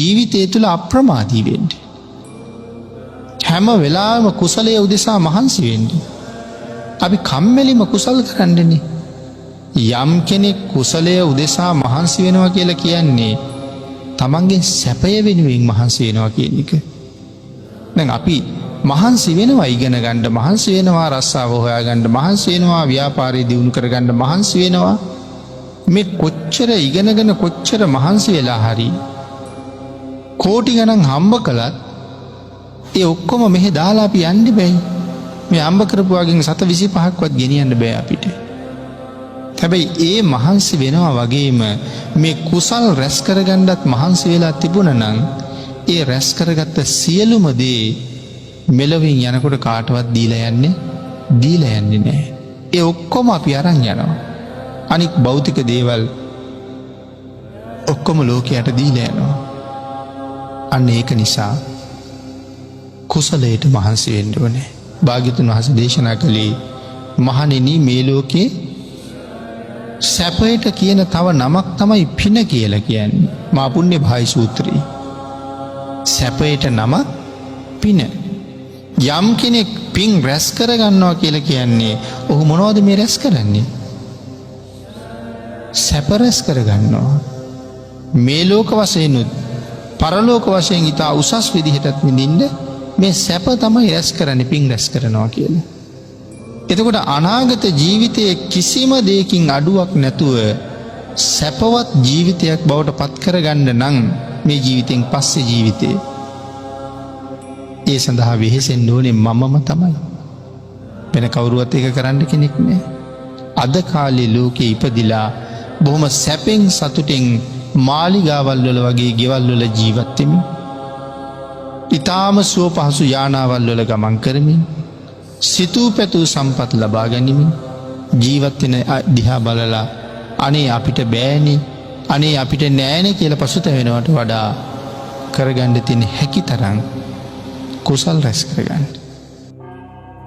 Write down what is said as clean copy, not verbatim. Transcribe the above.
ජීවිතය තුළ අප්‍රමාදී වෙන්න. හැම වෙලාවෙම කුසලයේ උදෙසා මහන්සි වෙන්න. අපි කම්මැලිම කුසල් කරන්නනේ. යම් කෙනෙක් කුසලය උදෙසා මහන්සි වෙනවා කියලා කියන්නේ තමන්ගේ සැපය වෙනුවෙන් මහන්සි වෙනවා කියන එක. දැන් අපි මහන්සි වෙනවා ඉගෙන ගන්න, මහන්සි වෙනවා රස්සාව හොයාගන්න, මහන්සි වෙනවා ව්‍යාපාරය දියුණු කරගන්න, මහන්සි වෙනවා මේ කොච්චර ඉගෙනගෙන කොච්චර මහන්සි වෙලා හරි කෝටි ගණන් හම්බ කළත් ඒ ඔක්කොම මෙහෙ දාලා අපි යන්න බෑ. මේ හම්බ කරපු වගේ 725ක්වත් ගෙනියන්න බෑ අපිට. හැබැයි ඒ මහන්සි වෙනවා වගේම මේ කුසල් රැස් කරගන්නත් මහන්සි වෙලා තිබුණා නම් ඒ රැස් කරගත්ත සියලුම දේ මෙලොවින් යනකොට කාටවත් දීලා යන්නේ නැහැ. ඒ ඔක්කොම අපි අරන් යනවා. අනික් භෞතික දේවල් ඔක්කොම ලෝකයට දීලා යනවා. අන්න ඒක නිසා කුසලයට මහන්සි වෙන්න ඕනේ. භාග්‍යවතුන් වහන්සේ දේශනා කළේ මහණෙනි මේ ලෝකේ සැපයට කියන තව නමක් තමයි පින කියලා කියන්නේ. මා පුණ්‍ය භායි සූත්‍රයේ. සැපයට නම පින. යම් කෙනෙක් පින් රැස් කරගන්නවා කියලා කියන්නේ ඔහු මොනවද මේ රැස් කරන්නේ? සැප රැස් කරගන්නවා. මේ ලෝක වශයෙන්ුත් පරලෝක වශයෙන් ඊට උසස් විදිහටත් විඳින්න මේ සැප තමයි රැස් කරන්නේ, පින් රැස් කරනවා කියලා. එතකොට අනාගත ජීවිතයේ කිසිම දෙයකින් අඩුවක් නැතුව සැපවත් ජීවිතයක් බවට පත් කරගන්න නම් මේ ජීවිතෙන් පස්සේ ජීවිතේ ඒ සඳහා වෙහෙසෙන්න ඕනේ මමම තමයි. වෙන කවුරුවත් ඒක කරන්න කෙනෙක් නෑ. අද කාලේ ලෝකේ ඉපදිලා බොහොම සැපෙන් සතුටෙන් මාලිගාවල් වල වගේ ගෙවල් වල ජීවත් වෙමින් ඊටාම සුව පහසු යානාවල් වල ගමන් කරමින් සිතූ පැතූ සම්පත් ලබා ගැනීමෙන් ජීවත් වෙන දිහා බලලා අනේ අපිට බෑනේ, අනේ අපිට නෑනේ කියලා පසුතැවෙනවට වඩා කරගන්න තියෙන හැකි තරම් කුසල් රැස් කරගන්න.